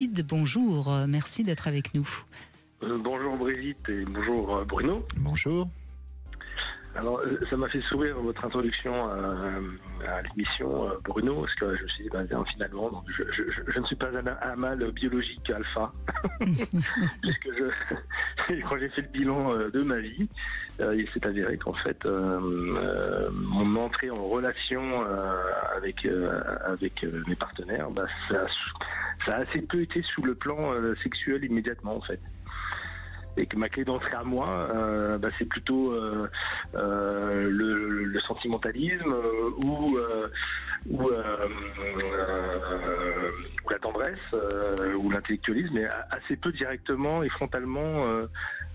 Bonjour, merci d'être avec nous. Bonjour Brigitte et bonjour Bruno. Bonjour. Alors ça m'a fait sourire votre introduction à l'émission Bruno, parce que je me suis dit finalement donc, je ne suis pas un mâle biologique alpha. Puisque quand j'ai fait le bilan de ma vie, il s'est avéré qu'en fait mon entrée en relation avec mes partenaires, ça a assez peu été sous le plan sexuel immédiatement en fait. Et que ma clé d'entrée à moi, c'est plutôt le sentimentalisme ou la tendresse ou l'intellectualisme, mais assez peu directement et frontalement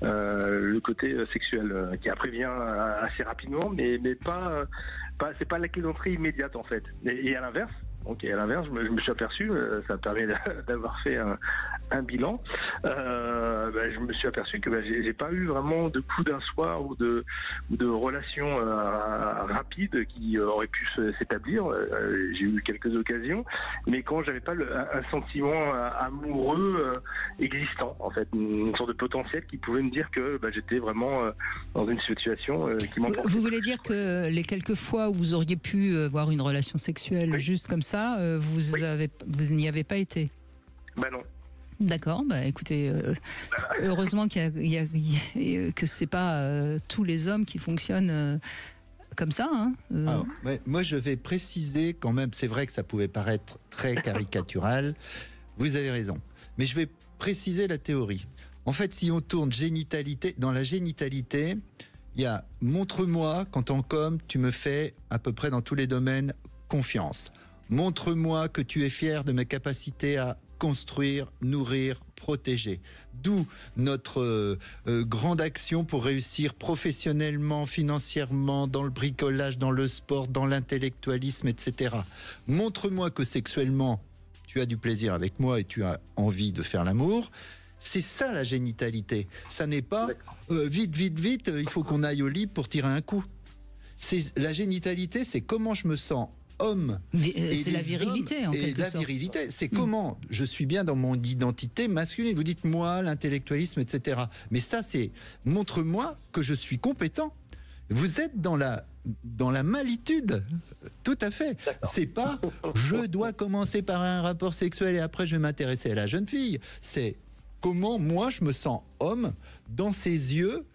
le côté sexuel qui après vient assez rapidement, mais pas c'est pas la clé d'entrée immédiate en fait. Et à l'inverse. Ok, à l'inverse, je me suis aperçu, ça permet d'avoir fait un bilan. Je me suis aperçu que j'ai pas eu vraiment de coup d'un soir ou de relation rapide qui aurait pu s'établir. J'ai eu quelques occasions, mais quand j'avais pas un sentiment amoureux existant, en fait, une sorte de potentiel qui pouvait me dire que j'étais vraiment dans une situation qui m'emportait. Vous voulez dire que les quelques fois où vous auriez pu avoir une relation sexuelle juste comme ça, vous n'y avez pas été? Non. D'accord, écoutez, heureusement que c'est pas tous les hommes qui fonctionnent comme ça. Alors, moi, je vais préciser quand même, c'est vrai que ça pouvait paraître très caricatural, vous avez raison, mais je vais préciser la théorie. En fait, si on tourne génitalité, dans la génitalité, il y a montre-moi qu'en tant qu'homme, tu me fais à peu près dans tous les domaines confiance. Montre-moi que tu es fier de mes capacités à construire, nourrir, protéger. D'où notre grande action pour réussir professionnellement, financièrement, dans le bricolage, dans le sport, dans l'intellectualisme, etc. Montre-moi que sexuellement, tu as du plaisir avec moi et tu as envie de faire l'amour. C'est ça la génitalité. Ça n'est pas vite, il faut qu'on aille au lit pour tirer un coup. La génitalité, c'est comment je me sens homme. C'est la virilité en quelque sorte. La virilité, c'est comment je suis bien dans mon identité masculine. Vous dites moi, l'intellectualisme, etc. Mais ça, c'est montre-moi que je suis compétent. Vous êtes dans la malitude, tout à fait. C'est pas je dois commencer par un rapport sexuel et après je vais m'intéresser à la jeune fille. C'est comment moi je me sens homme dans ses yeux,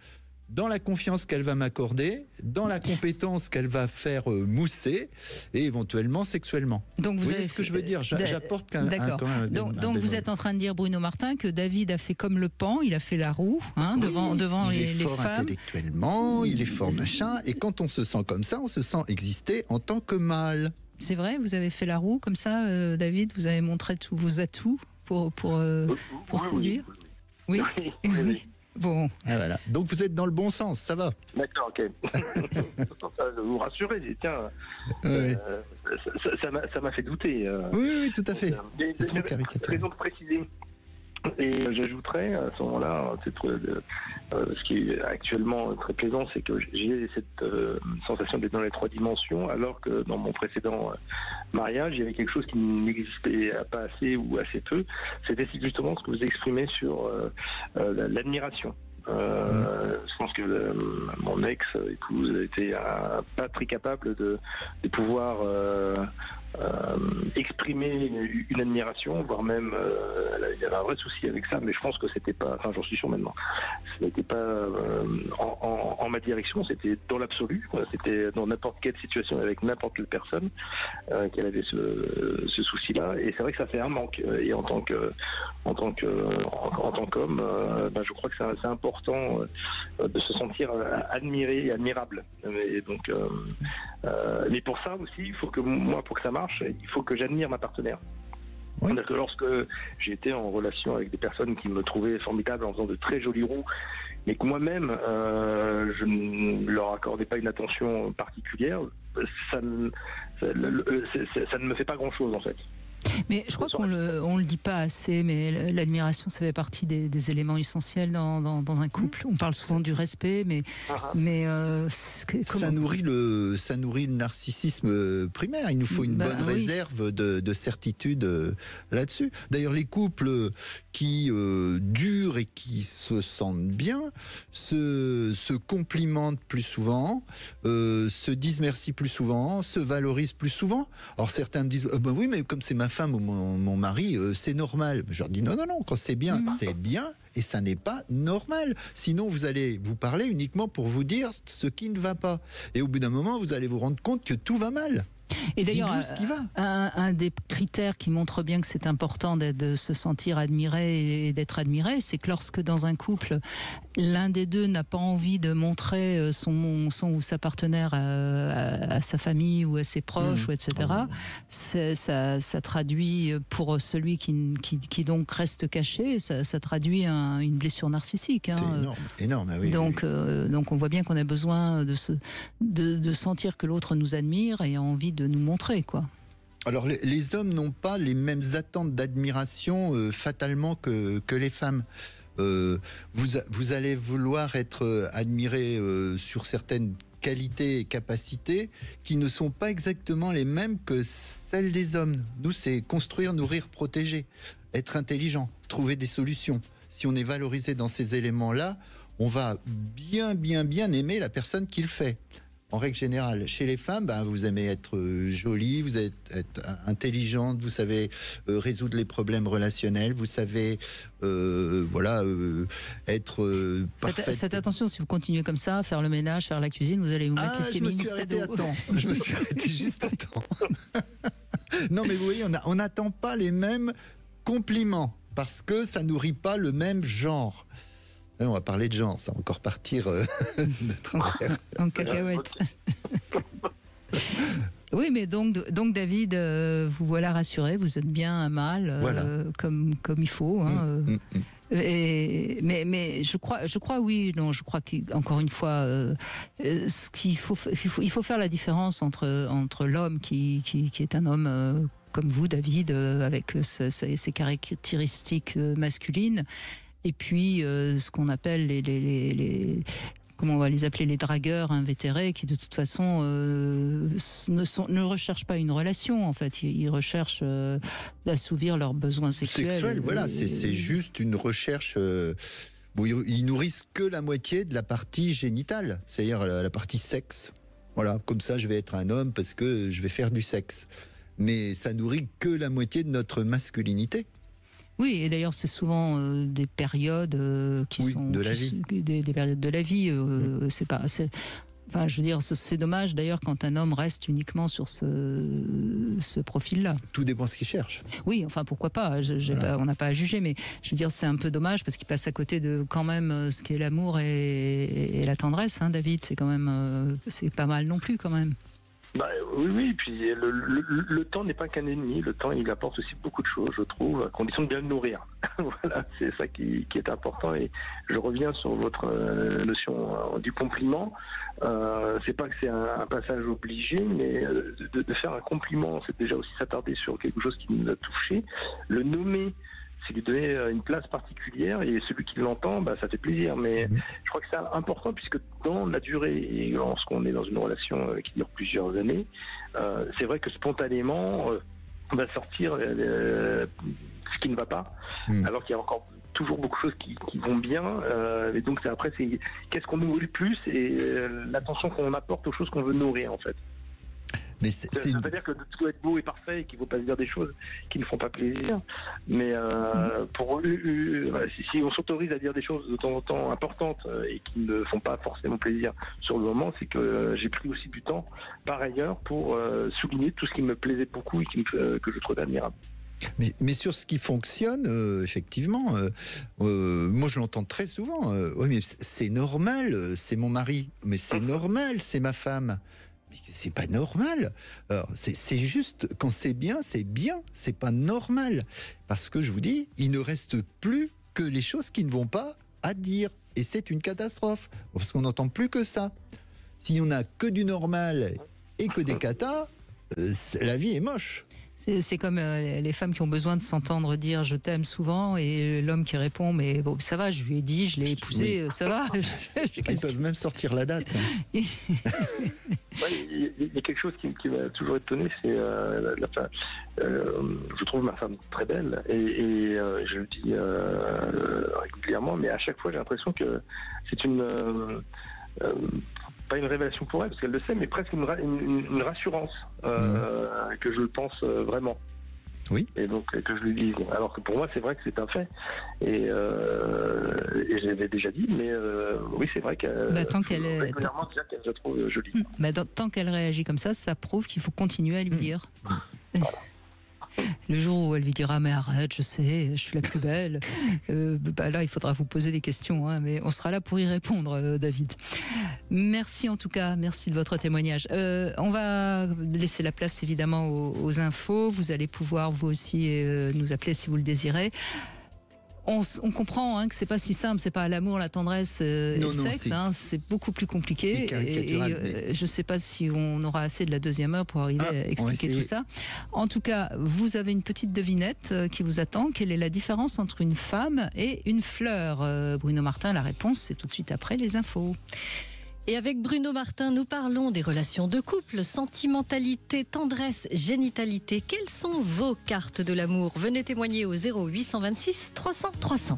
dans la confiance qu'elle va m'accorder, dans la compétence qu'elle va faire mousser, et éventuellement sexuellement. Donc vous voyez ce que je veux dire? J'apporte quand même donc vous êtes en train de dire, Bruno Martin, que David a fait comme le pan, il a fait la roue devant les femmes. Il est fort intellectuellement, il est fort machin, et quand on se sent comme ça, on se sent exister en tant que mâle. C'est vrai, vous avez fait la roue comme ça, David, vous avez montré tous vos atouts pour séduire. Oui. Bon. Ah, voilà. Donc vous êtes dans le bon sens, ça va. D'accord, ok. Vous rassurez, tiens. Ça m'a fait douter. Oui, tout à fait. C'est trop caricatural. Raison de préciser. Et j'ajouterais à ce moment-là, ce qui est actuellement très plaisant, c'est que j'ai cette sensation d'être dans les trois dimensions, alors que dans mon précédent mariage, il y avait quelque chose qui n'existait pas assez ou assez peu. C'était justement ce que vous exprimez sur l'admiration. Je pense que mon ex-épouse était pas très capable de pouvoir exprimer une admiration, voire même il y avait un vrai souci avec ça, mais je pense que c'était pas, enfin j'en suis sûr maintenant, ce n'était pas en ma direction, c'était dans l'absolu, c'était dans n'importe quelle situation avec n'importe quelle personne qu'elle avait ce souci-là, et c'est vrai que ça fait un manque, et en tant qu'homme, je crois que c'est important de se sentir admiré et admirable, et donc mais pour ça aussi, il faut que moi, pour que ça marche, il faut que j'admire ma partenaire. Oui. C'est-à-dire que lorsque j'étais en relation avec des personnes qui me trouvaient formidable en faisant de très jolies roues, mais que moi-même je ne leur accordais pas une attention particulière, ça ne me fait pas grand-chose en fait. Mais je crois qu'on le dit pas assez, mais l'admiration, ça fait partie des éléments essentiels dans un couple. On parle souvent du respect, mais ça nourrit le narcissisme primaire. Il nous faut une bonne réserve de certitude là-dessus. D'ailleurs, les couples qui durent et qui se sentent bien se complimentent plus souvent, se disent merci plus souvent, se valorisent plus souvent. Alors certains me disent ben oui, mais comme c'est ma femme ou mon mari, c'est normal. Je leur dis non, quand c'est bien, c'est bien, et ça n'est pas normal. Sinon, vous allez vous parler uniquement pour vous dire ce qui ne va pas. Et au bout d'un moment, vous allez vous rendre compte que tout va mal. Et d'ailleurs, un des critères qui montre bien que c'est important de se sentir admiré et d'être admiré, c'est que lorsque dans un couple, l'un des deux n'a pas envie de montrer son ou sa partenaire à sa famille ou à ses proches, etc., ça traduit pour celui qui donc reste caché, ça traduit une blessure narcissique. C'est énorme. Oui, donc on voit bien qu'on a besoin de sentir que l'autre nous admire et a envie de nous montrer, quoi. Alors les hommes n'ont pas les mêmes attentes d'admiration fatalement que les femmes. Vous allez vouloir être admiré sur certaines qualités et capacités qui ne sont pas exactement les mêmes que celles des hommes. Nous, c'est construire, nourrir, protéger, être intelligent, trouver des solutions. Si on est valorisé dans ces éléments-là, on va bien aimer la personne qui le fait. En règle générale, chez les femmes, vous aimez être jolie, vous êtes intelligente, vous savez résoudre les problèmes relationnels, vous savez être parfaite. Faites attention, si vous continuez comme ça, faire le ménage, faire la cuisine, vous allez vous mettre les féministes à dos. Je me suis arrêté juste à temps. Non, mais vous voyez, on n'attend pas les mêmes compliments parce que ça nourrit pas le même genre. On va parler de genre, ça va encore partir de travers. En cacahuète. Oui, mais donc David, vous voilà rassuré, vous êtes bien à mal, comme il faut. Mais je crois oui, non, je crois qu'encore une fois, il faut faire la différence entre l'homme qui est un homme comme vous, David, avec ses caractéristiques masculines. Et puis, ce qu'on appelle comment on va les appeler, les dragueurs invétérés, qui de toute façon ne recherchent pas une relation. En fait, ils recherchent d'assouvir leurs besoins sexuels. Voilà, c'est juste une recherche. Ils nourrissent que la moitié de la partie génitale, c'est-à-dire la partie sexe. Voilà, comme ça, je vais être un homme parce que je vais faire du sexe. Mais ça nourrit que la moitié de notre masculinité. Oui, et d'ailleurs, c'est souvent des périodes qui sont de la vie. Des périodes de la vie. C'est dommage d'ailleurs quand un homme reste uniquement sur ce profil-là. Tout dépend de ce qu'il cherche. Oui, enfin pourquoi pas. On n'a pas à juger, mais je veux dire, c'est un peu dommage parce qu'il passe à côté de quand même ce qu'est l'amour et la tendresse. David, c'est quand même c'est pas mal non plus quand même. Oui, puis le temps n'est pas qu'un ennemi. Le temps, il apporte aussi beaucoup de choses, je trouve, à condition de bien le nourrir. Voilà, c'est ça qui est important. Et je reviens sur votre notion du compliment. C'est pas que c'est un passage obligé, mais de faire un compliment, c'est déjà aussi s'attarder sur quelque chose qui nous a touché. Le nommer, c'est lui donner une place particulière, et celui qui l'entend, ça fait plaisir. Mais je crois que c'est important, puisque dans la durée, et lorsqu'on est dans une relation qui dure plusieurs années, c'est vrai que spontanément, on va sortir ce qui ne va pas, alors qu'il y a encore toujours beaucoup de choses qui vont bien. Et donc après, c'est qu'est-ce qu'on nourrit le plus, et l'attention qu'on apporte aux choses qu'on veut nourrir, en fait. Mais ça veut pas dire que tout doit être beau et parfait et qu'il ne faut pas se dire des choses qui ne font pas plaisir. Mais si on s'autorise à dire des choses de temps en temps importantes et qui ne font pas forcément plaisir sur le moment, c'est que j'ai pris aussi du temps par ailleurs pour souligner tout ce qui me plaisait beaucoup et que je trouvais admirable. Mais sur ce qui fonctionne, effectivement, moi je l'entends très souvent. Oui, mais c'est normal, c'est mon mari. Mais c'est normal, c'est ma femme. Mais c'est pas normal. Alors, c'est juste, quand c'est bien, c'est pas normal. Parce que je vous dis, il ne reste plus que les choses qui ne vont pas à dire. Et c'est une catastrophe. Parce qu'on n'entend plus que ça. Si on n'a que du normal et que des catas, la vie est moche. C'est comme les femmes qui ont besoin de s'entendre dire je t'aime souvent et l'homme qui répond mais bon ça va, je lui ai dit, je l'ai épousé, ça va. Ils peuvent même sortir la date. Il y a quelque chose qui m'a toujours étonné, c'est je trouve ma femme très belle et je le dis régulièrement, mais à chaque fois j'ai l'impression que c'est pas une révélation pour elle, parce qu'elle le sait, mais presque une rassurance que je le pense vraiment. Oui. Et donc que je lui dise. Alors que pour moi, c'est vrai que c'est un fait. Et je l'avais déjà dit, mais oui, c'est vrai qu'elle régulièrement dire qu'elle se trouve jolie. Tant qu'elle réagit comme ça prouve qu'il faut continuer à lui dire. Voilà. Le jour où elle lui dira mais arrête, je sais, je suis la plus belle, là il faudra vous poser des questions, hein, mais on sera là pour y répondre, David. Merci en tout cas, merci de votre témoignage. On va laisser la place évidemment aux infos. Vous allez pouvoir vous aussi nous appeler si vous le désirez. On comprend que c'est pas si simple, c'est pas l'amour, la tendresse et le sexe, c'est beaucoup plus compliqué. Et je sais pas si on aura assez de la deuxième heure pour arriver à expliquer tout ça. En tout cas, vous avez une petite devinette qui vous attend. Quelle est la différence entre une femme et une fleur, Bruno Martin? La réponse, c'est tout de suite après les infos. Et avec Bruno Martin, nous parlons des relations de couple, sentimentalité, tendresse, génitalité. Quelles sont vos cartes de l'amour? Venez témoigner au 0826 300 300.